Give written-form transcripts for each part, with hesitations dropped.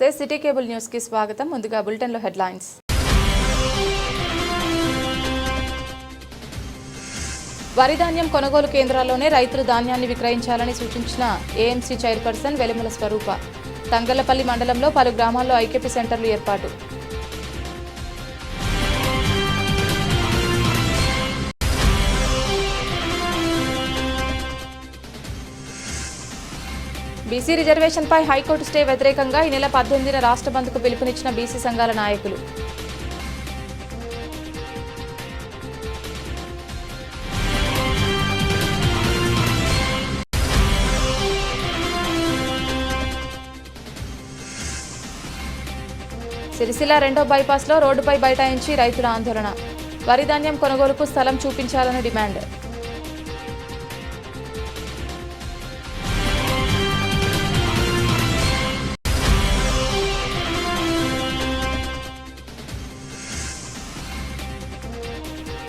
నమస్తే city cable news కి స్వాగతం. ముందుగా బులెటిన్ లో హెడ్లైన్స్. వరి ధాన్యం కొనుగోలు కేంద్రాల్లోనే రైతులు ధాన్యాన్ని విక్రయించాలని సూచించిన ఏఎంసీ చైర్పర్సన్ వెలిమల స్వరూప. తంగళ్లపల్లి మండలంలో పలు గ్రామాల్లో ఐకేపీ సెంటర్లు ఏర్పాటు. బీసీ రిజర్వేషన్పై హైకోర్టు స్టే వ్యతిరేకంగా ఈ నెల 18న రాష్ట్ర బంద్కు పిలుపునిచ్చిన బీసీ సంఘాల నాయకులు. సిరిసిల్ల రెండో బైపాస్లో రోడ్డుపై బైఠాయించి రైతుల ఆందోళన. వరి ధాన్యం కొనుగోలుకు స్థలం చూపించాలని డిమాండ్.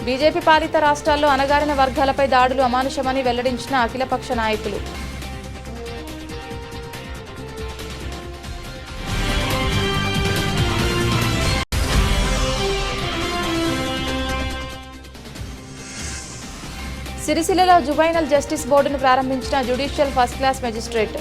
బీజేపీ పాలిత రాష్ట్రాల్లో అణగారిన వర్గాలపై దాడులు అమానుషమని వెల్లడించిన అఖిలపక్ష నాయకులు. సిరిసిల్లలో జువైనల్ జస్టిస్ బోర్డును ప్రారంభించిన జ్యుడిషియల్ ఫస్ట్ క్లాస్ మెజిస్ట్రేట్.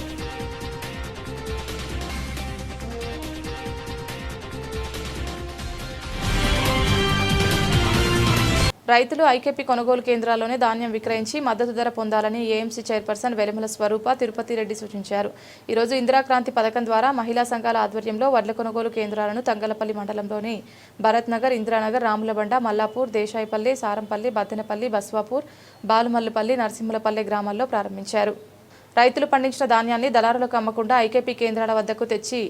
రైతులు ఐకేపీ కొనుగోలు కేంద్రాల్లోనే ధాన్యం విక్రయించి మద్దతు ధర పొందాలని ఏఎంసీ చైర్పర్సన్ వెలిమల స్వరూప తిరుపతి రెడ్డి సూచించారు. ఈరోజు ఇందిరాక్రాంతి పథకం ద్వారా మహిళా సంఘాల ఆధ్వర్యంలో వడ్ల కొనుగోలు కేంద్రాలను తంగళ్లపల్లి మండలంలోని భరత్ నగర్, ఇందిరానగర్, రాములబండ, మల్లాపూర్, దేశాయిపల్లి, సారంపల్లి, బద్దెనపల్లి, బస్వాపూర్, బాలుమల్లుపల్లి, నరసింహులపల్లి గ్రామాల్లో ప్రారంభించారు. రైతులు పండించిన ధాన్యాన్ని దళారులకు అమ్మకుండా ఐకేపీ కేంద్రాల వద్దకు తెచ్చి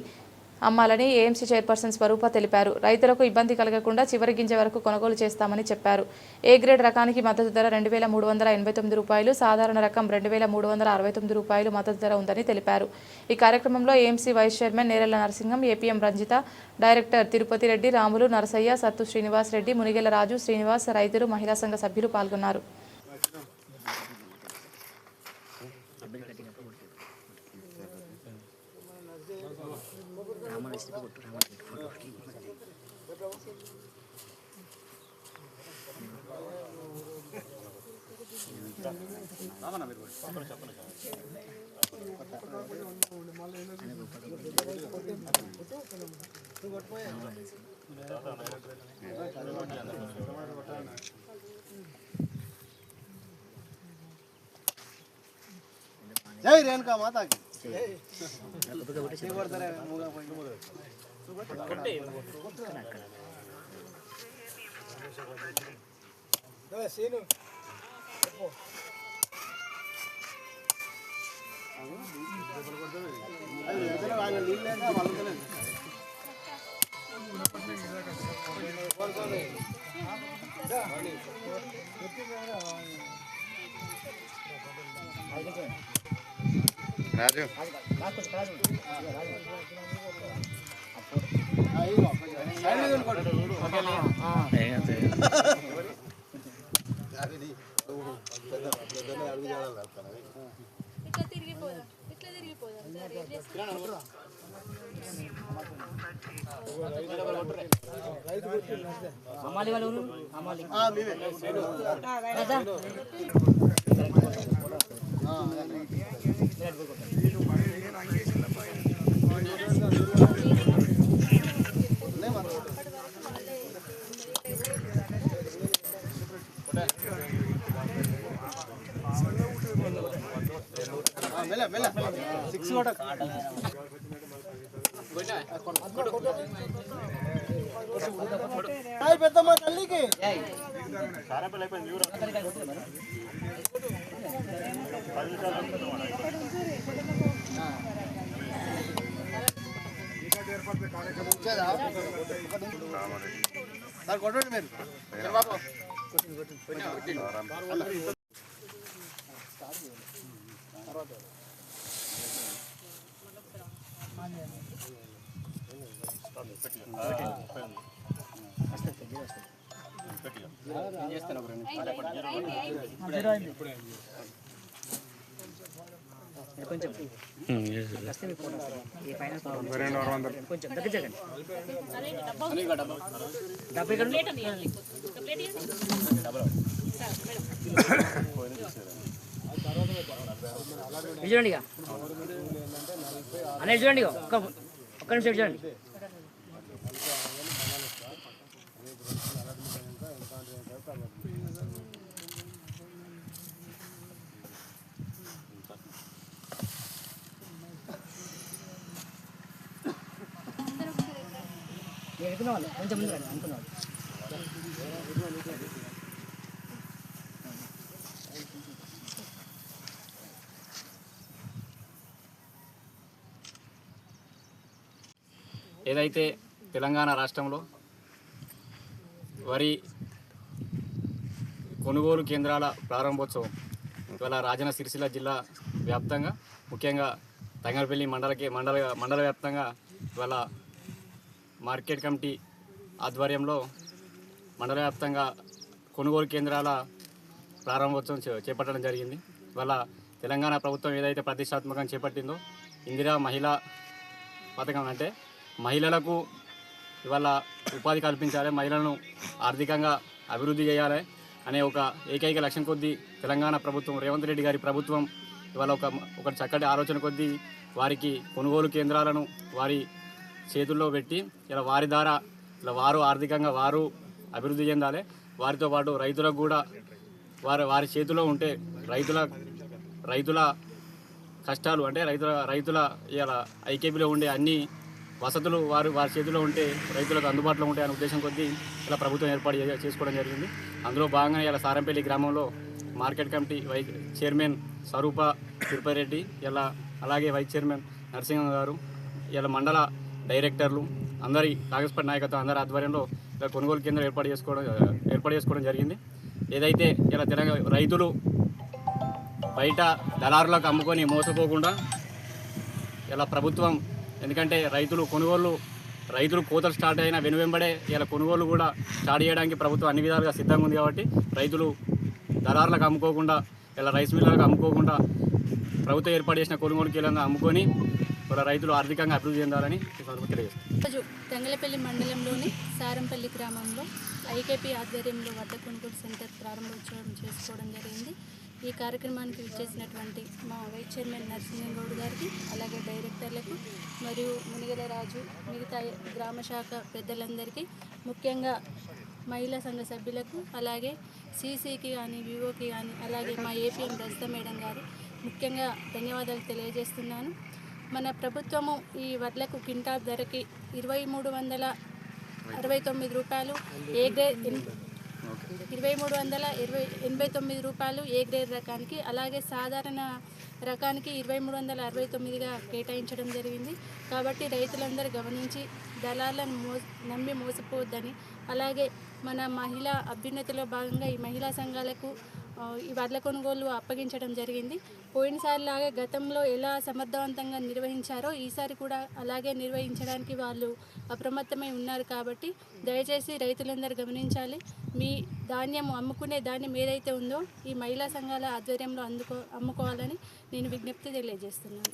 అమ్మాలని ఏఎంసీ చైర్పర్సన్ స్వరూప తెలిపారు. రైతులకు ఇబ్బంది కలగకుండా చివరి గింజ వరకు కొనుగోలు చేస్తామని చెప్పారు. ఏ గ్రేడ్ రకానికి మద్దతు ధర 2389 రూపాయలు, సాధారణ రకం 2369 రూపాయలు మద్దతు ధర ఉందని తెలిపారు. ఈ కార్యక్రమంలో AMC vice chairman Nerella Narasimham, APM Ranjitha, director Tirupati Reddy, Ramulu, Narasayya, Sattu Srinivas Reddy, Munigela రాజు, శ్రీనివాస్, రైతులు, మహిళా సంఘ సభ్యులు పాల్గొన్నారు. జై రేణుకా మాతాకి. రాజు పెద్దమ్మ తల్లికి కొట్టండి మీరు. కొంచెం వస్తే మీకు ఫోన్ వస్తుంది. ఈ ఫైనాన్స్ కొంచెం దగ్గర జరగండి. డబ్బు ఇక్కడ ఉంది. ఇది చూడండి ఇక అనేది చూడండి ఇక ఒక్క నిమిషం చూడండి. అనుకున్న వాళ్ళు కొంచెం ముందు రండి. అనుకున్న వాళ్ళు ఏదైతే తెలంగాణ రాష్ట్రంలో వరి కొనుగోలు కేంద్రాల ప్రారంభోత్సవం ఇవాళ రాజన్న సిరిసిల్ల జిల్లా వ్యాప్తంగా ముఖ్యంగా తంగలపల్లి మండల వ్యాప్తంగా ఇవాళ మార్కెట్ కమిటీ ఆధ్వర్యంలో మండల వ్యాప్తంగా కొనుగోలు కేంద్రాల ప్రారంభోత్సవం చేపట్టడం జరిగింది. ఇవాళ తెలంగాణ ప్రభుత్వం ఏదైతే ప్రతిష్టాత్మకంగా చేపట్టిందో ఇందిరా మహిళా పథకం అంటే మహిళలకు ఇవాళ ఉపాధి కల్పించాలి, మహిళలను ఆర్థికంగా అభివృద్ధి చేయాలి అనే ఒక ఏకైక లక్ష్యం కొద్దీ తెలంగాణ ప్రభుత్వం రేవంత్ రెడ్డి గారి ప్రభుత్వం ఇవాళ ఒక చక్కటి ఆలోచన కొద్దీ వారికి కొనుగోలు కేంద్రాలను వారి చేతుల్లో పెట్టి ఇలా వారి ద్వారా ఇలా వారు ఆర్థికంగా వారు అభివృద్ధి చెందాలి. వారితో పాటు రైతులకు కూడా వారి చేతిలో ఉంటే రైతుల కష్టాలు అంటే రైతుల ఇలా ఐకేపీలో ఉండే అన్ని వసతులు వారి చేతిలో ఉంటే రైతులకు అందుబాటులో ఉంటాయి అనే ఉద్దేశం కొద్దీ ఇలా ప్రభుత్వం ఏర్పాటు చేసుకోవడం జరిగింది. అందులో భాగంగా ఇలా సారంపల్లి గ్రామంలో మార్కెట్ కమిటీ చైర్మన్ స్వరూప తిరుపతి రెడ్డి ఇలా అలాగే వైస్ చైర్మన్ నరసింహ గారు ఇలా మండల డైరెక్టర్లు అందరి కాంగ్రెస్ నాయకత్వం అందరి ఆధ్వర్యంలో ఇలా కొనుగోలు కేంద్రం ఏర్పాటు చేసుకోవడం జరిగింది. ఏదైతే ఇలా తెలంగాణ రైతులు బయట దళారులకు అమ్ముకొని మోసపోకుండా ఇలా ప్రభుత్వం ఎందుకంటే రైతులు కోతలు స్టార్ట్ అయిన వెనువెంబడే ఇలా కొనుగోలు కూడా స్టార్ట్ చేయడానికి ప్రభుత్వం అన్ని విధాలుగా సిద్ధంగా ఉంది. కాబట్టి రైతులు దళారులకు అమ్ముకోకుండా ఇలా రైస్ మిల్లర్లకు అమ్ముకోకుండా ప్రభుత్వం ఏర్పాటు చేసిన కొనుగోలు కేంద్రంగా అమ్ముకొని ఇలా రైతులు ఆర్థికంగా అభివృద్ధి చెందాలని తెలియజేస్తారు. తంగలపల్లి మండలంలోని సారంపల్లి గ్రామంలో ఐకేపీ ఆధ్వర్యంలో వడ్ల కొనుగోలు సెంటర్ ప్రారంభోత్సవం చేసుకోవడం జరిగింది. ఈ కార్యక్రమానికి విచ్చేసినటువంటి మా వైస్ చైర్మన్ నరసింహగౌడ్ గారికి, అలాగే డైరెక్టర్లకు మరియు మునిగల రాజు, మిగతా గ్రామ శాఖ పెద్దలందరికీ, ముఖ్యంగా మహిళా సంఘ సభ్యులకు, అలాగే సీసీకి కానీ వివోకి కానీ, అలాగే మా ఏపీఎం రజిత మేడం గారు ముఖ్యంగా ధన్యవాదాలు తెలియజేస్తున్నాను. మన ప్రభుత్వము ఈ వడ్లకు క్వింటాల్ ధరకి 2369 రూపాయలు ఏ గ్రేడ్ 2389 రూపాయలు ఏ గ్రేడ్ రకానికి, అలాగే సాధారణ రకానికి 2369గా కేటాయించడం జరిగింది. కాబట్టి రైతులందరూ గమనించి దళాలను నమ్మి మోసపోవద్దని, అలాగే మన మహిళా అభ్యున్నతిలో భాగంగా ఈ మహిళా సంఘాలకు ఈ వడ్ల కొనుగోలు అప్పగించడం జరిగింది. పోయినసారిలాగా గతంలో ఎలా సమర్థవంతంగా నిర్వహించారో ఈసారి కూడా అలాగే నిర్వహించడానికి వాళ్ళు అప్రమత్తమై ఉన్నారు. కాబట్టి దయచేసి రైతులందరూ గమనించాలి. మీ అమ్ముకునే ధాన్యం ఏదైతే ఉందో ఈ మహిళా సంఘాల ఆధ్వర్యంలో అమ్ముకోవాలని నేను విజ్ఞప్తి తెలియజేస్తున్నాను.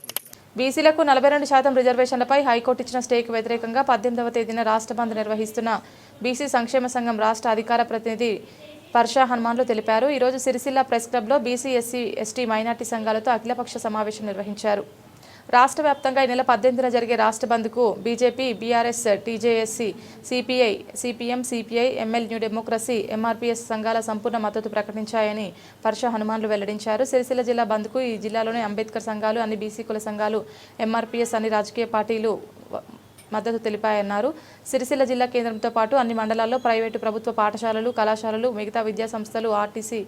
బీసీలకు 42% రిజర్వేషన్లపై హైకోర్టు ఇచ్చిన స్టేకి వ్యతిరేకంగా 18వ తేదీన రాష్ట్ర బంద్ నిర్వహిస్తున్న బీసీ సంక్షేమ సంఘం రాష్ట్ర అధికార ప్రతినిధి పర్షా హనుమాన్లు తెలిపారు. ఈరోజు సిరిసిల్ల ప్రెస్ క్లబ్లో బీసీ, ఎస్సీ, ఎస్టీ, మైనార్టీ సంఘాలతో అఖిలపక్ష సమావేశం నిర్వహించారు. రాష్ట్ర వ్యాప్తంగా ఈ నెల 18న జరిగే రాష్ట్ర బంద్కు BJP, BRS, TJSC, CPI, CPM, CPI, ML new democracy, MRPS సంఘాల సంపూర్ణ మద్దతు ప్రకటించాయని పర్షా హనుమాన్లు వెల్లడించారు. సిరిసిల్ల జిల్లా బంద్కు ఈ జిల్లాలోని అంబేద్కర్ సంఘాలు, అన్ని బీసీ కుల సంఘాలు, ఎంఆర్పీఎస్, అన్ని రాజకీయ పార్టీలు మద్దతు తెలిపాయన్నారు. సిరిసిల్ల జిల్లా కేంద్రంతో పాటు అన్ని మండలాల్లో ప్రైవేటు, ప్రభుత్వ పాఠశాలలు, కళాశాలలు, మిగతా విద్యా సంస్థలు, ఆర్టీసీ,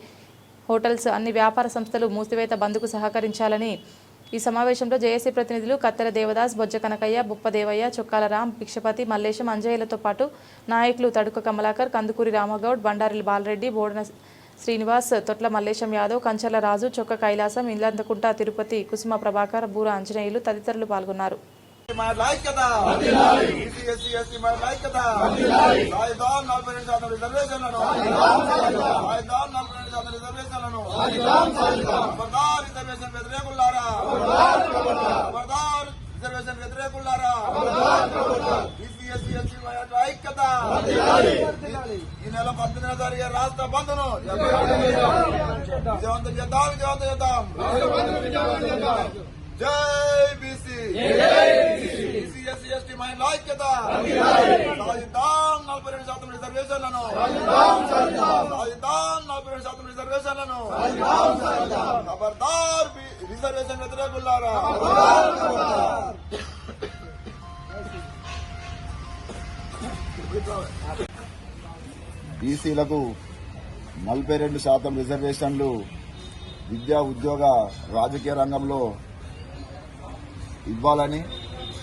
హోటల్స్, అన్ని వ్యాపార సంస్థలు మూసివేత బంద్కు సహకరించాలని ఈ సమావేశంలో జేఏసీ ప్రతినిధులు కత్తెర దేవదాస్, బొజ్జ కనకయ్య, బుప్పదేవయ్య, చొక్కాల రామ్, భిక్షపతి, మల్లేశం, అంజయ్యలతో పాటు నాయకులు తడుక కమలాకర్, కందుకూరి రామగౌడ్, బండారిల బాలరెడ్డి, బోడన శ్రీనివాస్, తొట్ల మల్లేశం యాదవ్, కంచర్ల రాజు, చొక్క కైలాసం, ఇల్లందకుంట తిరుపతి, కుసుమ ప్రభాకర్, బూర ఆంజనేయులు తదితరులు పాల్గొన్నారు. మహిళల ఐక్యత, బీసీ ఎస్సీ ఎస్టీ మహిళల ఐక్యత, సాయుధాం 42% రిజర్వేషన్లను, సాయుధాం 42% రిజర్వేషన్లను, ఖబర్దార్ రిజర్వేషన్ వ్యతిరేకులారా, ఖబర్దార్ రిజర్వేషన్ వ్యతిరేకులారా, బీసీ ఎస్సీ ఎస్టీ మహిళల ఐక్యత. ఈ నెల 19న జరిగే రాష్ట్ర బంద్ను విజయవంతం చేద్దాం, విజయవంతం చేద్దాం. జై బీసీ, బీసీ ఎస్సీ ఎస్టీ మహిళల ఐక్యత, సాధిద్దాం 42% రిజర్వేషన్లను, సాధిద్దాం 42% రిజర్వేషన్లను, ఖబర్దార్ రిజర్వేషన్ వ్యతిరేకులారా. బీసీలకు 42% రిజర్వేషన్లు విద్యా ఉద్యోగ రాజకీయ రంగంలో ఇవ్వాలని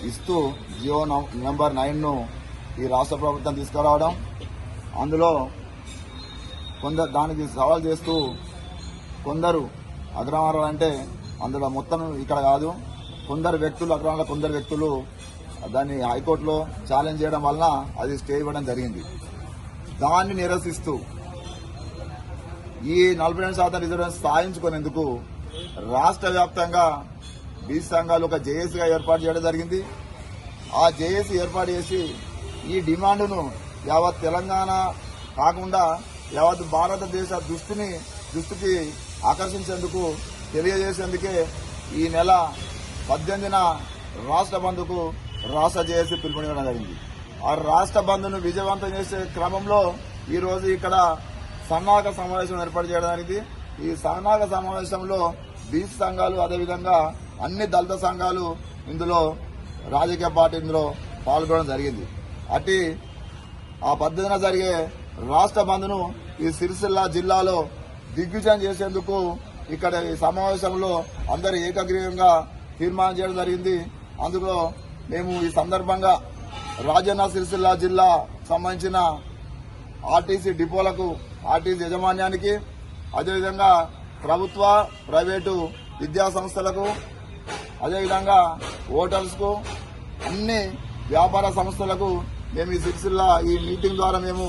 ఇస్తూ జియో నంబర్ 9ను ఈ రాష్ట్ర ప్రభుత్వం తీసుకురావడం, అందులో దానికి సవాల్ చేస్తూ కొందరు అగ్రహారాలు అంటే అందులో మొత్తం ఇక్కడ కాదు, కొందరు వ్యక్తులు అగ్రహారాల కొందరు వ్యక్తులు దాన్ని హైకోర్టులో ఛాలెంజ్ చేయడం వలన అది స్టే ఇవ్వడం జరిగింది. దాన్ని నిరసిస్తూ ఈ 42% రిజర్వేషన్ సాధించుకునేందుకు రాష్ట్ర వ్యాప్తంగా బీసీ సంఘాలు ఒక జేఏసీగా ఏర్పాటు చేయడం జరిగింది. ఆ జేఏసీ ఏర్పాటు చేసి ఈ డిమాండ్ను యావత్ తెలంగాణ కాకుండా యావత్ భారతదేశ దృష్టికి ఆకర్షించేందుకు తెలియజేసేందుకే ఈ నెల 18న రాష్ట్ర బంద్కు రాష్ట్ర జేఏసీ పిలుపునివ్వడం జరిగింది. ఆ రాష్ట్ర బంద్ను విజయవంతం చేసే క్రమంలో ఈ రోజు ఇక్కడ సన్నాహక సమావేశం ఏర్పాటు చేయడం జరిగింది. ఈ సన్నాహక సమావేశంలో బీసీ సంఘాలు అదేవిధంగా అన్ని దళిత సంఘాలు ఇందులో రాజకీయ పార్టీ ఇందులో పాల్గొనడం జరిగింది. అటు ఆ 18న జరిగే రాష్ట్ర బంద్ను ఈ సిరిసిల్ల జిల్లాలో దిగ్విజయం చేసేందుకు ఇక్కడ ఈ సమావేశంలో అందరూ ఏకగ్రీవంగా తీర్మానం చేయడం జరిగింది. అందులో మేము ఈ సందర్భంగా రాజన్న సిరిసిల్ల జిల్లా సంబంధించిన ఆర్టీసీ డిపోలకు, ఆర్టీసీ యాజమాన్యానికి, అదేవిధంగా ప్రభుత్వ ప్రైవేటు విద్యా సంస్థలకు, అదేవిధంగా హోటల్స్కు, అన్ని వ్యాపార సంస్థలకు మేము ఈ సిరిసిల్ల ఈ మీటింగ్ ద్వారా మేము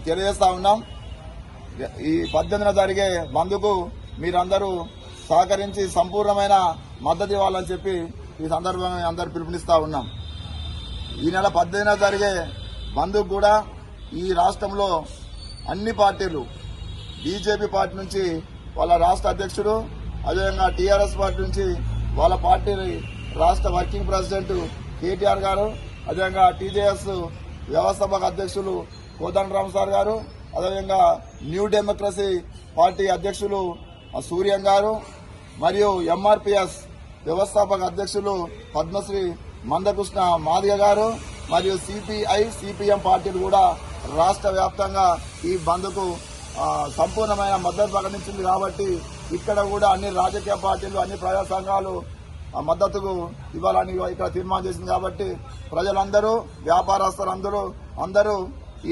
తెలియజేస్తా ఉన్నాం. ఈ 18న జరిగే బంద్కు మీరందరూ సహకరించి సంపూర్ణమైన మద్దతు ఇవ్వాలని చెప్పి ఈ సందర్భంగా అందరూ పిలుపునిస్తా ఉన్నాం. ఈ నెల 18న జరిగే బంద్కు కూడా ఈ రాష్ట్రంలో అన్ని పార్టీలు, బీజేపీ పార్టీ నుంచి వాళ్ళ రాష్ట్ర అధ్యక్షుడు, అదేవిధంగా టీఆర్ఎస్ పార్టీ నుంచి వాళ్ళ పార్టీ రాష్ట్ర వర్కింగ్ ప్రెసిడెంట్ కేటీఆర్ గారు, అదేవిధంగా టీజేఎస్ వ్యవస్థాపక అధ్యక్షులు కోదండరామ్ సార్ గారు, అదేవిధంగా న్యూ డెమోక్రసీ పార్టీ అధ్యక్షులు సూర్యం గారు, మరియు ఎంఆర్పీఎస్ వ్యవస్థాపక అధ్యక్షులు పద్మశ్రీ మందకృష్ణ మాదిగ గారు, మరియు సిపిఐ సిపిఎం పార్టీలు కూడా రాష్ట్ర వ్యాప్తంగా ఈ బంద్కు సంపూర్ణమైన మద్దతు ప్రకటించింది. కాబట్టి ఇక్కడ కూడా అన్ని రాజకీయ పార్టీలు, అన్ని ప్రజా సంఘాలు మద్దతుకు ఇవ్వాలని ఇక్కడ తీర్మానం చేసింది. కాబట్టి ప్రజలందరూ, వ్యాపారస్తులందరూ అందరూ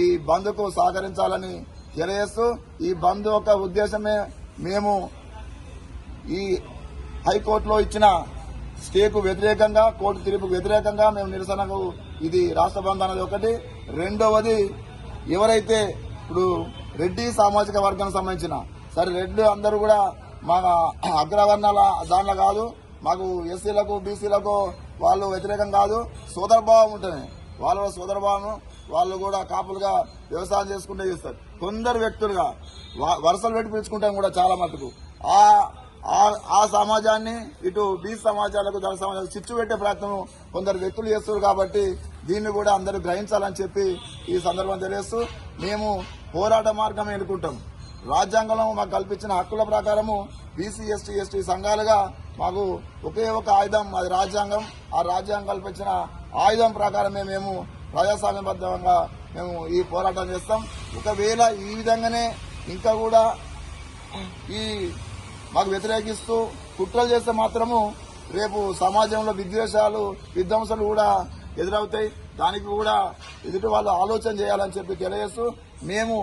ఈ బంద్కు సహకరించాలని తెలియజేస్తూ, ఈ బంద్ యొక్క ఉద్దేశమే మేము ఈ హైకోర్టులో ఇచ్చిన స్టేకు వ్యతిరేకంగా, కోర్టు తీర్పుకు వ్యతిరేకంగా మేము నిరసనకు ఇది రాష్ట్ర బంద్ అనేది ఒకటి. రెండవది, ఎవరైతే ఇప్పుడు రెడ్డి సామాజిక వర్గానికి సంబంధించిన సరే రెడ్డి అందరూ కూడా మా అగ్రవర్ణాల దాంట్లో కాదు, మాకు ఎస్సీలకు బీసీలకు వాళ్ళు వ్యతిరేకం కాదు, సోదరభావం ఉంటుంది. వాళ్ళ సోదరభావం, వాళ్ళు కూడా కాపులుగా వ్యవసాయం చేసుకుంటే చేస్తారు. కొందరు వ్యక్తులుగా వరుసలు పెట్టి పిలుచుకుంటాం కూడా చాలా మటుకు ఆ సమాజాన్ని ఇటు బీసీ సమాజాలకు దళిత సమాజాలకు చిచ్చు పెట్టే ప్రయత్నం కొందరు వ్యక్తులు చేస్తారు. కాబట్టి దీన్ని కూడా అందరూ గ్రహించాలని చెప్పి ఈ సందర్భం తెలియజేస్తూ, మేము పోరాట మార్గం ఎన్నుకుంటాం. రాజ్యాంగంలో మాకు కల్పించిన హక్కుల ప్రకారము బీసీ ఎస్టీ సంఘాలుగా మాకు ఒకే ఒక ఆయుధం, అది రాజ్యాంగం. ఆ రాజ్యాంగం కల్పించిన ఆయుధం ప్రకారమే మేము ప్రజాస్వామ్యబద్ధంగా మేము ఈ పోరాటం చేస్తాం. ఒకవేళ ఈ విధంగానే ఇంకా కూడా ఈ మాకు వ్యతిరేకిస్తూ కుట్రలు చేస్తే మాత్రము రేపు సమాజంలో విద్వేషాలు, విధ్వంసాలు కూడా ఎదురవుతాయి. దానికి కూడా ఎదుటి వాళ్ళు ఆలోచన చేయాలని చెప్పి తెలియజేస్తూ, మేము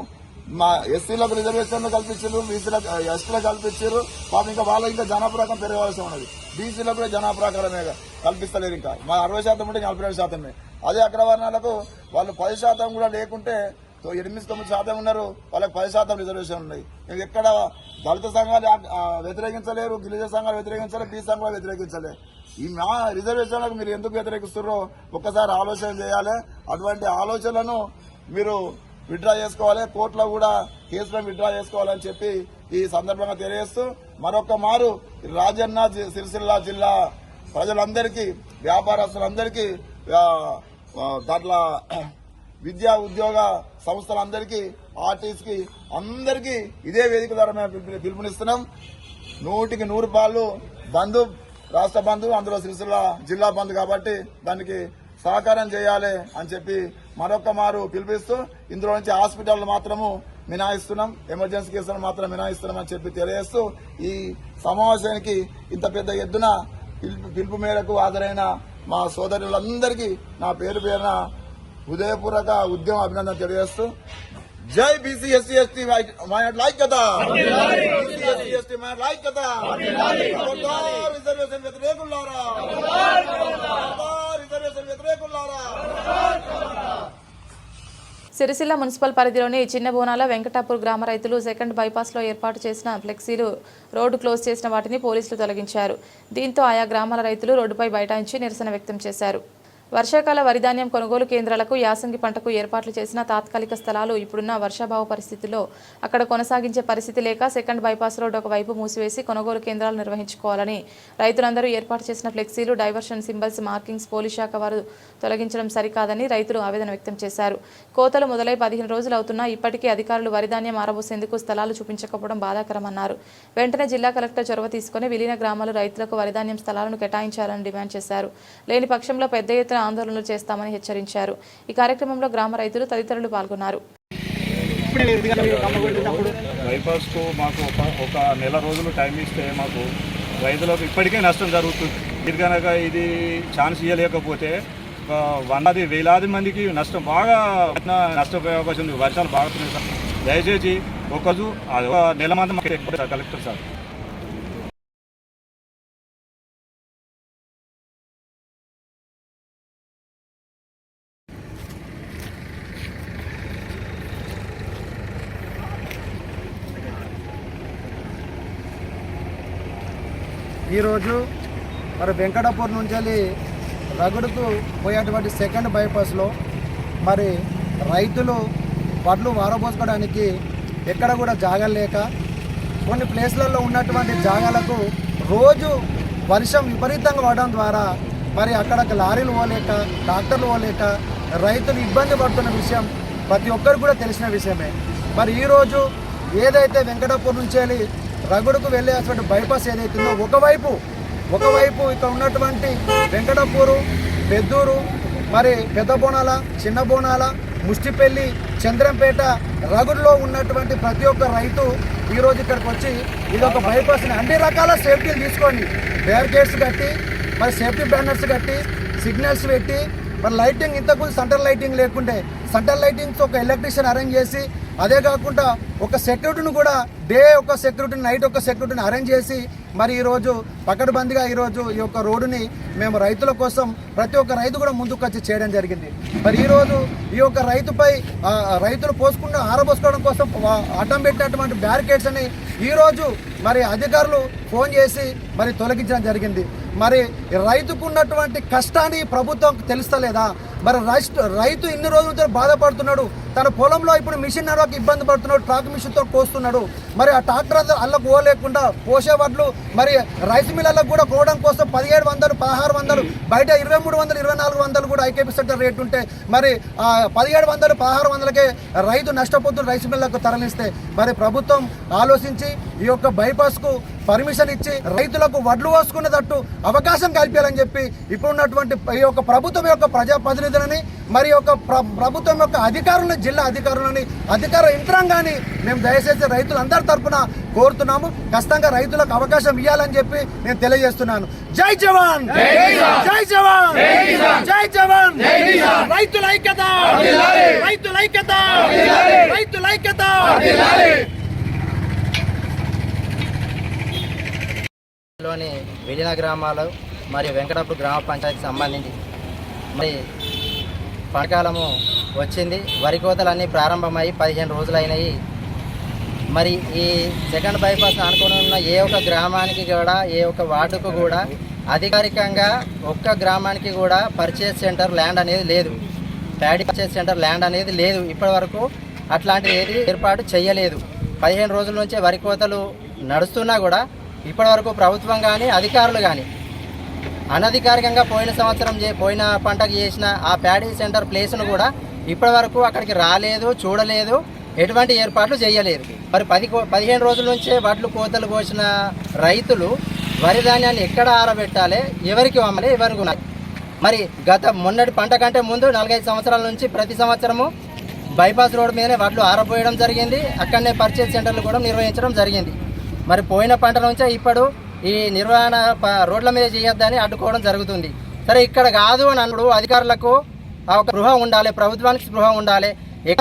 మా ఎస్సీలకు రిజర్వేషన్లు కల్పించారు, బీసీలకు ఎస్టీలకు కల్పించారు. పాపం ఇంకా వాళ్ళకి ఇంకా జనాభా పెరగవలసి ఉన్నది. బీసీలకు కూడా జనాభాకరమే కల్పిస్తలేరు. ఇంకా మా 60% ఉంటే 42%. అదే అగ్రవర్ణాలకు వాళ్ళు 10% కూడా లేకుంటే 8-9% ఉన్నారు, వాళ్ళకి 10% రిజర్వేషన్ ఉన్నాయి. ఎక్కడ దళిత సంఘాలు వ్యతిరేకించలేరు, గిరిజన సంఘాలు వ్యతిరేకించలేరు, బీ సంఘాలు వ్యతిరేకించలేరు. ఈ మా రిజర్వేషన్లకు మీరు ఎందుకు వ్యతిరేకిస్తున్నారో ఒక్కసారి ఆలోచన చేయాలి. అటువంటి ఆలోచనలను మీరు విత్డ్రా చేసుకోవాలి, కోర్టులో కూడా కేసులను విత్డ్రా చేసుకోవాలని చెప్పి ఈ సందర్భంగా తెలియజేస్తూ మరొక మారు రాజన్న సిరిసిల్ల జిల్లా ప్రజలందరికీ, వ్యాపారస్తులందరికీ, దాంట్లో విద్యా ఉద్యోగ సంస్థలందరికీ, ఆర్టిస్ట్కి అందరికీ ఇదే వేదిక ద్వారా మేము పిలుపునిస్తున్నాం. 100కి 100 బంధు, రాష్ట్ర బంధు, అందులో సిరిసిల్ల జిల్లా బంధు కాబట్టి దానికి సహకారం చేయాలి అని చెప్పి మరొక మారు పిలిపిస్తూ ఇందులో నుంచి హాస్పిటల్ మాత్రము మినహాయిస్తున్నాం, ఎమర్జెన్సీ కేసులను మాత్రం మినహాయిస్తున్నాం అని చెప్పి తెలియజేస్తూ ఈ సమావేశానికి ఇంత పెద్ద ఎత్తున పిలుపు మేరకు హాజరైన మా సోదరులందరికీ నా పేరు పేరున హృదయపూర్వక ఉద్యమ అభినందన తెలియజేస్తూ జై బీసీ ఎస్సీ ఎస్టీ ఐక్యత, బీసీ ఎస్టీ ఐక్యత, రిజర్వేషన్ వ్యతిరేకులారా, రిజర్వేషన్ వ్యతిరేకులారా. సిరిసిల్ల మున్సిపల్ పరిధిలోని చిన్న బోనాల వెంకటాపూర్ గ్రామ రైతులు సెకండ్ బైపాస్లో ఏర్పాటు చేసిన ఫ్లెక్సీలు రోడ్డు క్లోజ్ చేసిన వాటిని పోలీసులు తొలగించారు. దీంతో ఆయా గ్రామాల రైతులు రోడ్డుపై బైఠాయించి నిరసన వ్యక్తం చేశారు. వర్షాకాల వరిధాన్యం కొనుగోలు కేంద్రాలకు యాసంగి పంటకు ఏర్పాట్లు చేసిన తాత్కాలిక స్థలాలు ఇప్పుడున్న వర్షాభావ పరిస్థితుల్లో అక్కడ కొనసాగించే పరిస్థితి లేక సెకండ్ బైపాస్ రోడ్ ఒకవైపు మూసివేసి కొనుగోలు కేంద్రాలు నిర్వహించుకోవాలని రైతులందరూ ఏర్పాటు చేసిన ఫ్లెక్సీలు, డైవర్షన్ సింబల్స్, మార్కింగ్స్ పోలీస్ శాఖ వారు తొలగించడం సరికాదని రైతులు ఆవేదన వ్యక్తం చేశారు. కోతలు మొదలై 15 రోజులు అవుతున్నా ఇప్పటికీ అధికారులు వరిధాన్యం ఆరబోసేందుకు స్థలాలు చూపించకపోవడం బాధాకరమన్నారు. వెంటనే జిల్లా కలెక్టర్ చొరవ తీసుకుని విలీన గ్రామాలు రైతులకు వరిధాన్యం స్థలాలను కేటాయించాలని డిమాండ్ చేశారు. లేని పక్షంలో పెద్ద ఎత్తున ఆందోళనలు చేస్తామని హెచ్చరించారు. ఈ కార్యక్రమంలో గ్రామ రైతులు తదితరులు పాల్గొన్నారు. బైపాస్ కు మాకు ఒక నెల రోజులు టైం ఇస్తే మాకు రైతులకు ఇప్పటికే నష్టం జరుగుతుంది. ఇది కనుక ఇది ఛాన్స్ ఇవ్వలేకపోతే వేలాది మందికి నష్టం బాగా నష్టపోయే అవకాశం ఉంది. వర్షాలు బాగా సార్, దయచేసి ఒక నెల మంది కలెక్టర్ సార్. ఈరోజు మరి వెంకటాపూర్ నుంచి రగుడుకు పోయేటువంటి సెకండ్ బైపాస్లో మరి రైతులు వడ్లు వారబోసుకోవడానికి ఎక్కడ కూడా జాగాలు లేక కొన్ని ప్లేస్లలో ఉన్నటువంటి జాగాలకు రోజు వర్షం విపరీతంగా పడడం ద్వారా మరి అక్కడికి లారీలు పోలేక, ట్రాక్టర్లు పోలేక రైతులు ఇబ్బంది పడుతున్న విషయం ప్రతి ఒక్కరికి కూడా తెలిసిన విషయమే. మరి ఈరోజు ఏదైతే వెంకటాపూర్ నుంచి రగుడుకు వెళ్ళేటువంటి బైపాస్ ఏదైతుందో ఒకవైపు ఇక్కడ ఉన్నటువంటి వెంకటాపూరు, పెద్దూరు, మరి పెద్ద బోనాల, చిన్న బోనాల, ముష్టిపల్లి, చంద్రంపేట, రగుడులో ఉన్నటువంటి ప్రతి ఒక్క రైతు ఈరోజు ఇక్కడికి వచ్చి ఇదొక బైపాస్ని అన్ని రకాల సేఫ్టీలు తీసుకోండి, బ్యారికేడ్స్ కట్టి, మరి సేఫ్టీ బ్యానర్స్ కట్టి, సిగ్నల్స్ పెట్టి, మరి లైటింగ్ ఇంతకుముందు సెంట్రల్ లైటింగ్ లేకుంటే సెంట్రల్ లైటింగ్స్ ఒక ఎలక్ట్రీషియన్ అరేంజ్ చేసి, అదే కాకుండా ఒక సెక్యూరిటీని కూడా డే ఒక సెక్యూరిటీని, నైట్ ఒక సెక్యూరిటీని అరేంజ్ చేసి మరి ఈరోజు పకడ్బందీగా ఈరోజు ఈ యొక్క రోడ్డుని మేము రైతుల కోసం ప్రతి ఒక్క రైతు కూడా ముందుకు వచ్చి చేయడం జరిగింది. మరి ఈరోజు ఈ యొక్క రైతుపై రైతులు ఆరబోసుకోవడం కోసం అడ్డం పెట్టినటువంటి బ్యారికేడ్స్ అని ఈరోజు మరి అధికారులు ఫోన్ చేసి మరి తొలగించడం జరిగింది. మరి రైతుకు ఉన్నటువంటి కష్టాన్ని ప్రభుత్వం తెలుస్తలేదా? మరి రైతు ఇన్ని రోజులతో బాధపడుతున్నాడు. తన పొలంలో ఇప్పుడు మిషన్ నడవక ఇబ్బంది పడుతున్నాడు, ట్రాక్ మిషన్తో కోస్తున్నాడు. మరి ఆ ట్రాక్టర్ అల్లకు పోలేకుండా పోసే వడ్లు మరి రైస్ మిల్లర్లకు కూడా పోవడం కోసం 1700, 1600, బయట 2300, 2400 కూడా ఐకేపీ సెక్టర్ రేట్ ఉంటే మరి 1700, 1600కే రైతు నష్టపోతున్న రైస్ మిల్లర్లకు తరలిస్తే మరి ప్రభుత్వం ఆలోచించి ఈ యొక్క బైపాస్కు పర్మిషన్ ఇచ్చి రైతులకు వడ్లు పోసుకునేటట్టు అవకాశం కల్పించాలని చెప్పి ఇప్పుడున్నటువంటి ఈ యొక్క ప్రభుత్వం యొక్క ప్రజాప్రతినిధులని మరి యొక్క ప్రభుత్వం యొక్క అధికారులను, జిల్లా అధికారులని, అధికార యంత్రాంగాన్ని మేము దయచేసి రైతులందరి తరఫున కోరుతున్నాము. ఖచ్చితంగా రైతులకు అవకాశం ఇవ్వాలని చెప్పి నేను తెలియజేస్తున్నాను. జై జవాన్, జై జవాన్, జై జవాన్. రైతుల ఐక్యత, రైతుల ఐక్యత, రైతుల ఐక్యత. లోని విలీన గ్రామాలు మరియు వెంకటాపూర్ గ్రామ పంచాయతీకి సంబంధించి మరి పంటకాలము వచ్చింది. వరి కోతలన్నీ ప్రారంభమై 15 రోజులైనాయి. మరి ఈ సెకండ్ బైపాస్ ఆనుకొని ఉన్న ఏ ఒక్క గ్రామానికి కూడా, ఏ ఒక్క వార్డుకు కూడా అధికారికంగా ఒక్క గ్రామానికి కూడా పర్చేస్ సెంటర్ ల్యాండ్ అనేది లేదు. ప్యాడీ పర్చేస్ సెంటర్ ల్యాండ్ అనేది లేదు. ఇప్పటి వరకు అట్లాంటిది ఏది ఏర్పాటు చేయలేదు. 15 రోజుల నుంచే వరి కోతలు నడుస్తున్నా కూడా ఇప్పటి వరకు ప్రభుత్వం కానీ, అధికారులు కానీ అనధికారికంగా పోయిన పంటకు చేసిన ఆ ప్యాడీ సెంటర్ ప్లేస్ను కూడా ఇప్పటి వరకు అక్కడికి రాలేదు, చూడలేదు, ఎటువంటి ఏర్పాట్లు చేయలేదు. మరి 15 రోజుల నుంచే వడ్లు కోతలు కోసిన రైతులు వరి ధాన్యాన్ని ఎక్కడ ఆరబెట్టాలి, ఎవరికి అమ్మాలి, ఎవరికి ఉన్నాయి? మరి మొన్నటి పంట కంటే ముందు 45 సంవత్సరాల నుంచి ప్రతి సంవత్సరము బైపాస్ రోడ్డు మీదనే వడ్లు ఆరబోయడం జరిగింది. అక్కడనే పర్చేజ్ సెంటర్లు కూడా నిర్వహించడం జరిగింది. మరి పోయిన పంట నుంచే ఇప్పుడు ఈ నిర్వహణ రోడ్ల మీద చేయొద్దని అడ్డుకోవడం జరుగుతుంది. సరే, ఇక్కడ కాదు అని అన్నాడు. అధికారులకు ఒక స్పృహ ఉండాలి, ప్రభుత్వానికి స్పృహ ఉండాలి.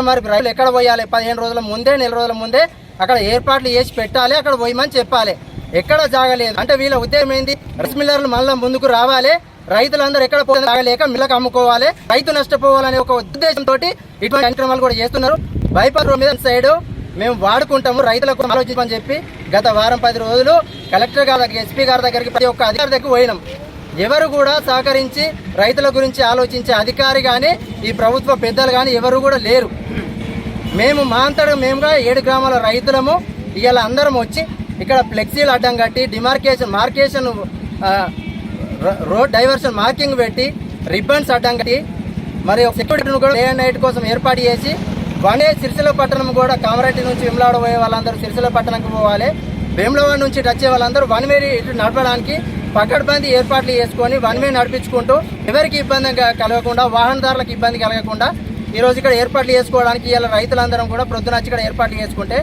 మరి రైతులు ఎక్కడ పోయాలి? 15 రోజుల ముందే, నెల రోజుల ముందే అక్కడ ఏర్పాట్లు చేసి పెట్టాలి, అక్కడ పోయమని చెప్పాలి. ఎక్కడ జాగలేదు అంటే వీళ్ళ ఉద్దేశం ఏంది? రైస్ మిల్లర్లు మళ్ళీ ముందుకు రావాలి, రైతులందరూ ఎక్కడ పోతే తాగలేక మిల్లకు అమ్ముకోవాలి, రైతు నష్టపోవాలనే ఒక ఉద్దేశంతో ఇటువంటి కార్యక్రమాలు కూడా చేస్తున్నారు. బైపాస్ రోడ్ మీద సైడ్ మేము వాడుకుంటాము, రైతులకు ఆలోచించమని చెప్పి గత వారం 10 రోజులు కలెక్టర్ గారి దగ్గర, ఎస్పీ గారి దగ్గరికి, ప్రతి ఒక్క అధికారి దగ్గర పోయినాం. ఎవరు కూడా సహకరించి రైతుల గురించి ఆలోచించే అధికారి కానీ, ఈ ప్రభుత్వ పెద్దలు కానీ ఎవరు కూడా లేరు. మేము మా అంతటా మేముగా 7 గ్రామాల రైతులము ఇవాళ అందరం వచ్చి ఇక్కడ ఫ్లెక్సీలు అడ్డం కట్టి, మార్కేషన్ రోడ్ డైవర్షన్ మార్కింగ్ పెట్టి, రిబ్బన్స్ అడ్డం కట్టి, మరి సెక్యూరిటీని కూడా డే అండ్ నైట్ కోసం ఏర్పాటు చేసి, వనే సిరిసిల్ల పట్టణం కూడా కామరెడ్డి నుంచి విమలాడ పోయే వాళ్ళందరూ సిరిసిల్ల పట్టణంకి పోవాలి, వేములవాడ నుంచి వచ్చే వాళ్ళందరూ వన్ వే ఇటు నడపడానికి పకడ్బందీ ఏర్పాట్లు చేసుకొని వన్ వే నడిపించుకుంటూ ఎవరికి ఇబ్బంది కలగకుండా, వాహనదారులకు ఇబ్బంది కలగకుండా ఈరోజు ఇక్కడ ఏర్పాట్లు చేసుకోవడానికి ఇలా రైతులందరం కూడా ప్రొద్దున వచ్చి ఇక్కడ ఏర్పాట్లు చేసుకుంటే,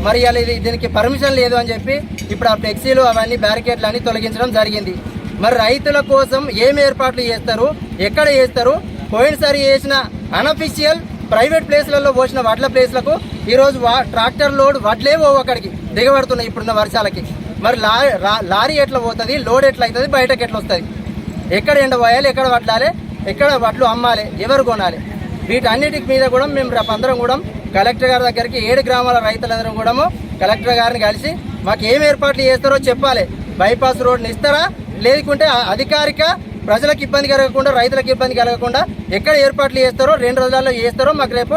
మరి ఇలా దీనికి పర్మిషన్ లేదు అని చెప్పి ఇప్పుడు ఆ ఫ్లెక్సీలు అవన్నీ బ్యారికేడ్లు అన్ని తొలగించడం జరిగింది. మరి రైతుల కోసం ఏమి ఏర్పాట్లు చేస్తారు, ఎక్కడ చేస్తారు? పోయినసారి చేసిన అనఫిషియల్ ప్రైవేట్ ప్లేస్లలో పోసిన వడ్ల ప్లేస్లకు ఈరోజు ట్రాక్టర్ లోడ్ వడ్లే పోవు, అక్కడికి దిగబడుతున్నాయి ఇప్పుడున్న వర్షాలకి. మరి లారీ ఎట్లా పోతుంది, లోడ్ ఎట్లా అవుతుంది, బయటకు ఎట్లా వస్తుంది? ఎక్కడ ఎండ పోయాలి, ఎక్కడ వడ్లాలి, ఎక్కడ వడ్లు అమ్మాలి, ఎవరు కొనాలి? వీటన్నిటి మీద కూడా మేము రేపు అందరం కూడా కలెక్టర్ గారి దగ్గరికి 7 గ్రామాల రైతులందరం కూడా కలెక్టర్ గారిని కలిసి మాకు ఏం ఏర్పాట్లు చేస్తారో చెప్పాలి. బైపాస్ రోడ్ని ఇస్తారా, లేకుంటే అధికారిక ప్రజలకు ఇబ్బంది కలగకుండా, రైతులకు ఇబ్బంది కలగకుండా ఎక్కడ ఏర్పాట్లు చేస్తారో 2 రోజుల్లో చేస్తారో మాకు రేపు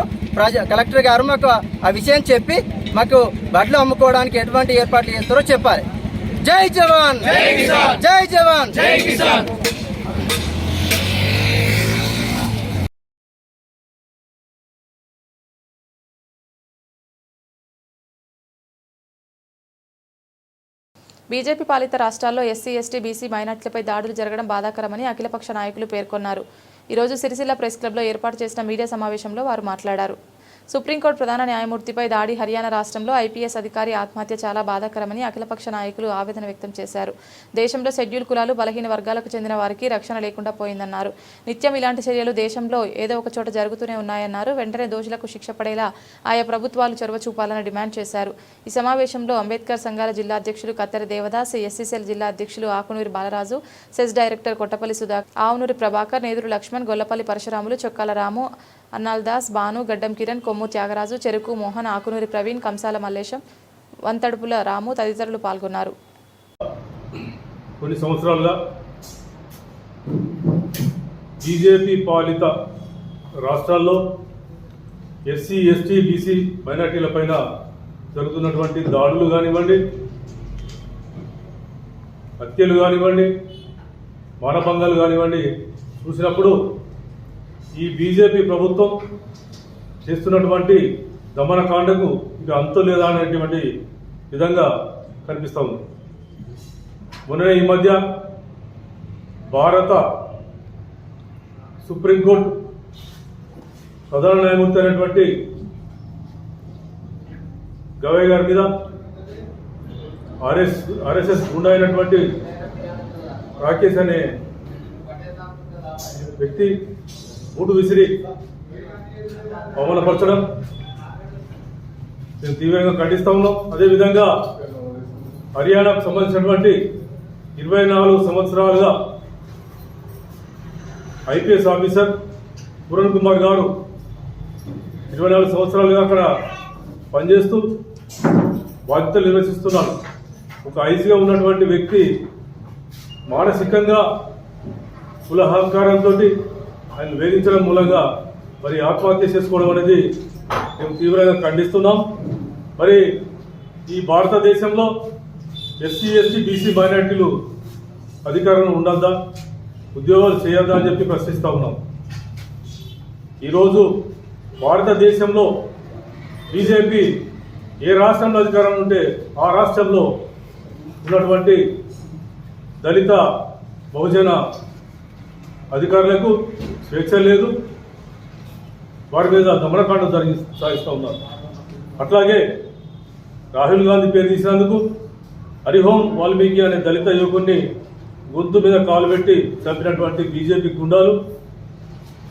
కలెక్టర్ గారు మాకు ఆ విషయం చెప్పి మాకు వడ్లు అమ్ముకోవడానికి ఎటువంటి ఏర్పాట్లు చేస్తారో చెప్పాలి. జై జవాన్, జై జవాన్, జై కిసాన్. బీజేపీ పాలిత రాష్ట్రాల్లో ఎస్సీ, ఎస్టీ, బీసీ, మైనార్టీలపై దాడులు జరగడం బాధాకరమని అఖిలపక్ష నాయకులు పేర్కొన్నారు. ఈరోజు సిరిసిల్ల ప్రెస్ క్లబ్లో ఏర్పాటు చేసిన మీడియా సమావేశంలో వారు మాట్లాడారు. సుప్రీంకోర్టు ప్రధాన న్యాయమూర్తిపై దాడి, హర్యానా రాష్ట్రంలో ఐపీఎస్ అధికారి ఆత్మహత్య చాలా బాధాకరమని అఖిలపక్ష నాయకులు ఆవేదన వ్యక్తం చేశారు. దేశంలో షెడ్యూల్ కులాలు, బలహీన వర్గాలకు చెందిన వారికి రక్షణ లేకుండా పోయిందన్నారు. నిత్యం ఇలాంటి చర్యలు దేశంలో ఏదో ఒక చోట జరుగుతూనే ఉన్నాయన్నారు. వెంటనే దోషులకు శిక్ష పడేలా ఆయా ప్రభుత్వాలు చొరవ చూపాలని డిమాండ్ చేశారు. ఈ సమావేశంలో అంబేద్కర్ సంఘాల జిల్లా అధ్యక్షులు కత్తెర దేవదాస్, ఎస్సీసెల్ జిల్లా అధ్యక్షులు ఆకునూరి బాలరాజు, సెస్ డైరెక్టర్ కొట్టపల్లి సుధాకర్, ఆవునూరి ప్రభాకర్, నేదురు లక్ష్మణ్, గొల్లపల్లి పరశురాములు, చొక్కాల రాము, అన్నాల్దాస్, భాను, గడ్డం కిరణ్, కొమ్ము త్యాగరాజు, చెరుకు మోహన్, ఆకునూరి ప్రవీణ్, కంసాల మల్లేశం, వంతడుపుల రాము తదితరులు పాల్గొన్నారు. కొన్ని సంవత్సరాలుగా బీజేపీ పాలిత రాష్ట్రాల్లో ఎస్సీ, ఎస్టీ, బీసీ, మైనార్టీల పైన జరుగుతున్నటువంటి దాడులు కానివ్వండి, హత్యలు కానివ్వండి, మానభంగాలు కానివ్వండి చూసినప్పుడు ఈ బీజేపీ ప్రభుత్వం చేస్తున్నటువంటి దమనకాండకు ఇక అంతు లేదా అనేటువంటి విధంగా కనిపిస్తూ ఉంది. మొన్ననే ఈ మధ్య భారత సుప్రీంకోర్టు ప్రధాన న్యాయమూర్తి అయినటువంటి గవై గారి మీద ఆర్ఎస్ఎస్ గుండా అయినటువంటి రాకేష్ అనే వ్యక్తి బూటు విసిరి అవమానపరచడం మేము తీవ్రంగా ఖండిస్తా ఉన్నాం. అదేవిధంగా హర్యానాకు సంబంధించినటువంటి 24 సంవత్సరాలుగా ఐపీఎస్ ఆఫీసర్ పూరన్ కుమార్ గారు 24 సంవత్సరాలుగా అక్కడ పనిచేస్తూ బాధ్యతలు నిర్వహిస్తున్నారు. ఒక ఐసీగా ఉన్నటువంటి వ్యక్తి మానసికంగా కులహంకారంతో ఆయన వేధించడం మూలంగా మరి ఆత్మహత్య చేసుకోవడం అనేది మేము తీవ్రంగా ఖండిస్తున్నాం. మరి ఈ భారతదేశంలో ఎస్సీ ఎస్టీ బీసీ మైనార్టీలు అధికారంలో ఉండద్దా, ఉద్యోగాలు చేయొద్దా అని చెప్పి ప్రశ్నిస్తూ ఉన్నాం. ఈరోజు భారతదేశంలో బీజేపీ ఏ రాష్ట్రంలో అధికారం ఉంటే ఆ రాష్ట్రంలో ఉన్నటువంటి దళిత బహుజన అధికారులకు స్వేచ్ఛ లేదు, వారి మీద దమనకాండ సాగిస్తూ ఉన్నారు. అట్లాగే రాహుల్ గాంధీ పేరు తీసినందుకు హరిహోం వాల్మీకి అనే దళిత యువకుడిని గొంతు మీద కాలు పెట్టి చంపినటువంటి బీజేపీ గుండాలు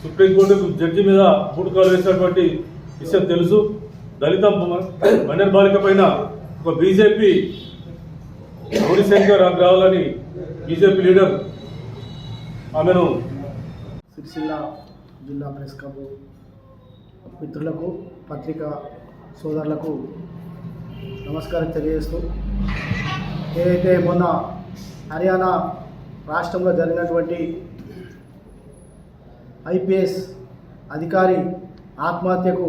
సుప్రీంకోర్టు జడ్జి మీద బూటకాలు వేసినటువంటి విషయం తెలుసు. దళిత మైనర్ బాలిక పైన ఒక బీజేపీ గౌరీశంకర్ రావాలని బీజేపీ లీడర్ ఆమెను సిరిసిల్ల జిల్లా ప్రెస్ క్లబ్ మిత్రులకు పత్రికా సోదరులకు నమస్కారం తెలియజేస్తూ, ఏదైతే మొన్న హర్యానా రాష్ట్రంలో జరిగినటువంటి ఐపీఎస్ అధికారి ఆత్మహత్యకు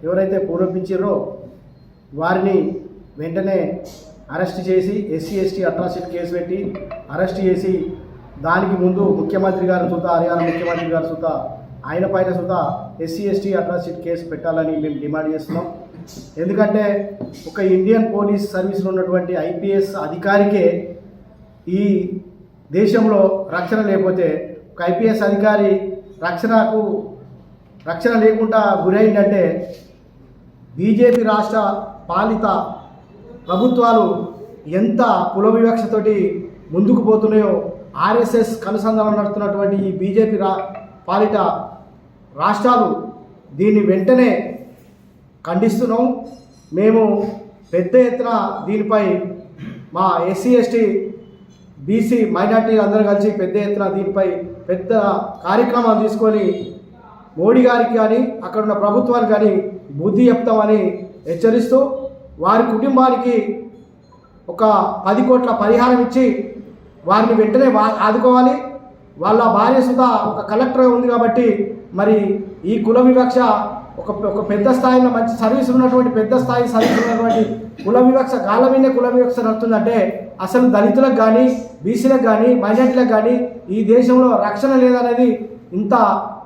ఎవరైతే పూర్వపించారో వారిని వెంటనే అరెస్ట్ చేసి ఎస్సీ ఎస్టీ అట్రాసిటీ కేసు పెట్టి అరెస్ట్ చేసి దానికి ముందు ముఖ్యమంత్రి గారు సుతా హర్యానా ముఖ్యమంత్రి గారు సుతా ఆయన పైన సుతా ఎస్సీ ఎస్టీ అట్రాసిటీ కేసు పెట్టాలని మేము డిమాండ్ చేస్తున్నాం. ఎందుకంటే ఒక ఇండియన్ పోలీస్ సర్వీస్లో ఉన్నటువంటి ఐపీఎస్ అధికారికే ఈ దేశంలో రక్షణ లేకపోతే ఒక ఐపీఎస్ అధికారి రక్షణ లేకుండా గురైందంటే బీజేపీ రాష్ట్ర పాలిత ప్రభుత్వాలు ఎంత కుల వివక్షతోటి ముందుకు పోతున్నాయో, ఆర్ఎస్ఎస్ కనుసంధానం నడుస్తున్నటువంటి ఈ బీజేపీ పాలిత రాష్ట్రాలు దీన్ని వెంటనే ఖండిస్తున్నాం. మేము పెద్ద ఎత్తున దీనిపై మా ఎస్సీ ఎస్టీ బీసీ మైనార్టీలు అందరూ కలిసి పెద్ద ఎత్తున దీనిపై పెద్ద కార్యక్రమాలు తీసుకొని మోడీ గారికి కానీ అక్కడున్న ప్రభుత్వానికి కానీ బుద్ధి చెప్తామని హెచ్చరిస్తూ, వారి కుటుంబానికి ఒక 10 కోట్ల పరిహారం ఇచ్చి వారిని వెంటనే ఆదుకోవాలి. వాళ్ళ భార్య సుధా ఒక కలెక్టర్ ఉంది కాబట్టి మరి ఈ కుల వివక్ష ఒక పెద్ద స్థాయిలో మంచి సర్వీస్ ఉన్నటువంటి పెద్ద స్థాయి సర్వీస్ ఉన్నటువంటి కుల వివక్ష గాలమీనే కుల వివక్ష నడుతుందంటే అసలు దళితులకు కానీ బీసీలకు కానీ మైనార్టీలకు కానీ ఈ దేశంలో రక్షణ లేదనేది ఇంత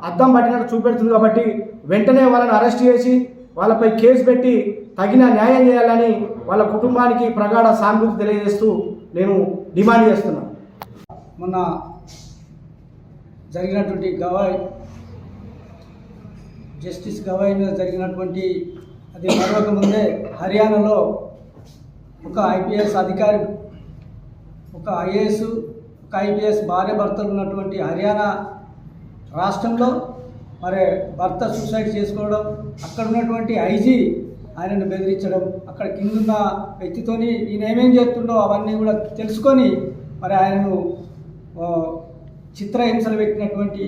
అద్దం పట్టినట్టు చూపెడుతుంది. కాబట్టి వెంటనే వాళ్ళని అరెస్ట్ చేసి వాళ్ళపై కేసు పెట్టి తగిన న్యాయం చేయాలని వాళ్ళ కుటుంబానికి ప్రగాఢ సానుభూతి తెలియజేస్తూ నేను డిమాండ్ చేస్తున్నాను. మొన్న జరిగినటువంటి జస్టిస్ గవాయ్ మీద జరిగినటువంటి అది మరొక ముందే హర్యానాలో ఒక ఐపీఎస్ అధికారి, ఒక ఐఏఎస్, ఒక ఐపీఎస్ భార్య భర్తలు ఉన్నటువంటి హర్యానా రాష్ట్రంలో మరి భర్త సూసైడ్ చేసుకోవడం, అక్కడ ఉన్నటువంటి ఐజీ ఆయనను బెదిరించడం, అక్కడ కిందున్న వ్యక్తితోని ఈయన ఏమేం చేస్తుండో అవన్నీ కూడా తెలుసుకొని మరి ఆయనను చిత్రహింసలు పెట్టినటువంటి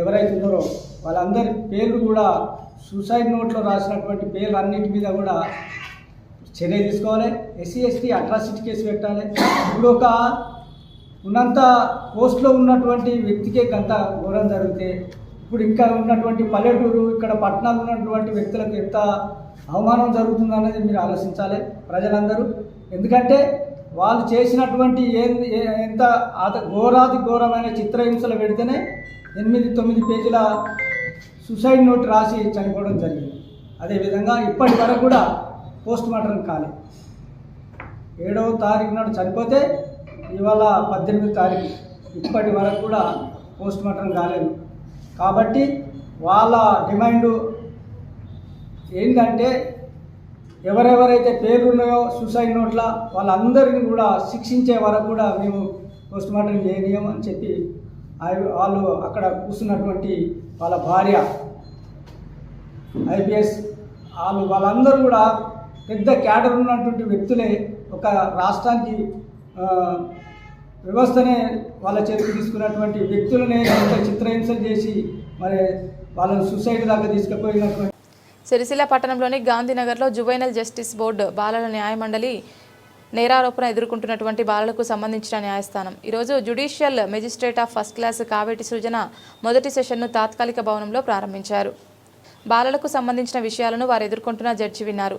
ఎవరైతే ఉన్నారో వాళ్ళందరి పేర్లు కూడా సూసైడ్ నోట్లో రాసినటువంటి పేర్లు అన్నిటి మీద కూడా చర్య తీసుకోవాలి. ఎస్సీ ఎస్టీ అట్రాసిటీ కేసు పెట్టాలి. ఇప్పుడు ఒక ఉన్నంత పోస్ట్లో ఉన్నటువంటి వ్యక్తికే గంత ఘోరం జరిగితే ఇప్పుడు ఇంకా ఉన్నటువంటి పల్లెటూరు ఇక్కడ పట్టణాలు ఉన్నటువంటి వ్యక్తులకు ఎంత అవమానం జరుగుతుందనేది మీరు ఆలోచించాలి ప్రజలందరూ. ఎందుకంటే వాళ్ళు చేసినటువంటి ఎంత ఘోరాది ఘోరమైన చిత్రహింసలు పెడితేనే 8-9 పేజీల సూసైడ్ నోట్ రాసి చనిపోవడం జరిగింది. అదేవిధంగా ఇప్పటి వరకు కూడా పోస్ట్ మార్టం కాలే. 7వ తారీఖు నాడు చనిపోతే ఇవాళ 18వ తారీఖు, ఇప్పటి వరకు కూడా పోస్ట్ మార్టం కాలేదు. కాబట్టి వాళ్ళ డిమాండు ఏంటంటే ఎవరెవరైతే పేర్లు ఉన్నాయో సూసైడ్ నోట్ల వాళ్ళందరినీ కూడా శిక్షించే వరకు కూడా మేము పోస్ట్ మార్టం చేయనీయమని చెప్పి వాళ్ళు అక్కడ కూర్చున్నటువంటి వాళ్ళ భార్య ఐపీఎస్ వాళ్ళందరూ కూడా పెద్ద క్యాడర్ ఉన్నటువంటి వ్యక్తులే ఒక రాష్ట్రానికి వ్యవస్థనే వాళ్ళ చేతికి తీసుకున్నటువంటి వ్యక్తులనే ఎంత చిత్రహింసలు చేసి మరి వాళ్ళని సూసైడ్ దాకా తీసుకుపోయినటువంటి సిరిసిల్ల పట్టణంలోని గాంధీనగర్లో జువైనల్ జస్టిస్ బోర్డు బాలల న్యాయమండలి నేరారోపణ ఎదుర్కొంటున్నటువంటి బాలలకు సంబంధించిన న్యాయస్థానం ఈరోజు judicial magistrate of first class Kaveti Srujana మొదటి సెషన్ను తాత్కాలిక భవనంలో ప్రారంభించారు. బాలలకు సంబంధించిన విషయాలను వారు ఎదుర్కొంటున్న జడ్జి విన్నారు.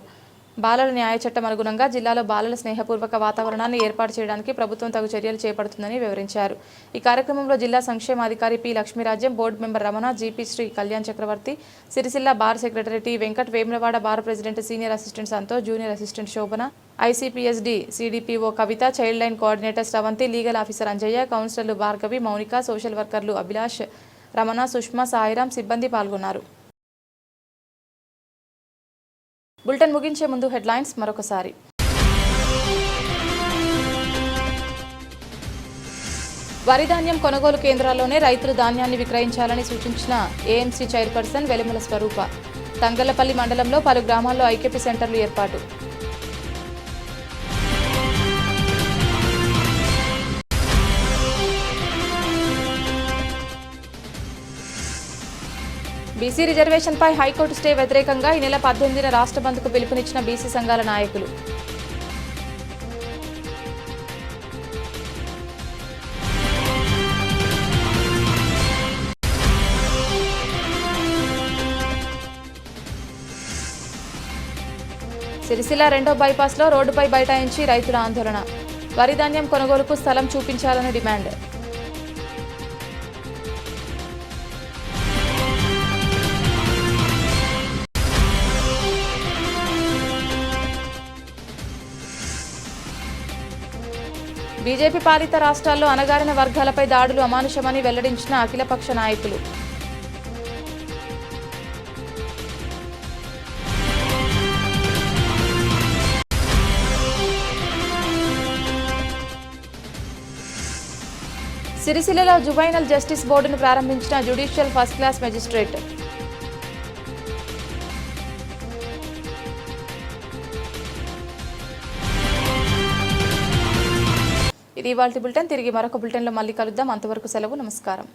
బాలల న్యాయ చట్టం అనుగుణంగా జిల్లాలో బాలల స్నేహపూర్వక వాతావరణాన్ని ఏర్పాటు చేయడానికి ప్రభుత్వం తగు చర్యలు చేపడుతుందని వివరించారు. ఈ కార్యక్రమంలో జిల్లా సంక్షేమాధికారి P Lakshmirajyam, board member Ramana, GP Sri Kalyan Chakravarthi, Sircilla bar secretary T Venkat, Vemulawada bar president senior assistant Santosh, junior assistant Shobhana, ICPSD CDPO Kavitha, child line coordinator Sravanthi, legal officer Anjaiah, కౌన్సిలర్లు భార్గవి, మౌనిక, సోషల్ వర్కర్లు అభిలాష్, రమణ, సుష్మా, సాయిరాం సిబ్బంది పాల్గొన్నారు. బులెటిన్ ముగించే ముందు హెడ్లైన్స్ మరొకసారి. వరి ధాన్యం కొనుగోలు కేంద్రాల్లోనే రైతులు ధాన్యాన్ని విక్రయించాలని సూచించిన ఏఎంసీ చైర్పర్సన్ వెలిమల స్వరూప. తంగళ్లపల్లి మండలంలో పలు గ్రామాల్లో ఐకేపీ సెంటర్లు ఏర్పాటు. బీసీ రిజర్వేషన్పై హైకోర్టు స్టే వ్యతిరేకంగా ఈ నెల 18న రాష్ట్ర బంద్కు పిలుపునిచ్చిన బీసీ సంఘాల నాయకులు. సిరిసిల్ల రెండో బైపాస్లో రోడ్డుపై బైఠాయించి రైతుల ఆందోళన. వరి ధాన్యం కొనుగోలుకు స్థలం చూపించాలని డిమాండ్. బీజేపీ పాలిత రాష్ట్రాల్లో అణగారిన వర్గాలపై దాడులు అమానుషమని వెల్లడించిన అఖిలపక్ష నాయకులు. సిరిసిల్లలో జువైనల్ జస్టిస్ బోర్డును ప్రారంభించిన జ్యుడిషియల్ ఫస్ట్ క్లాస్ మెజిస్ట్రేట్. ఇది ఇవాల్టి బులెటిన్. తిరిగి మరొక బులెటిన్లో మళ్ళీ కలుద్దాం. అంతవరకు సెలవు. నమస్కారం.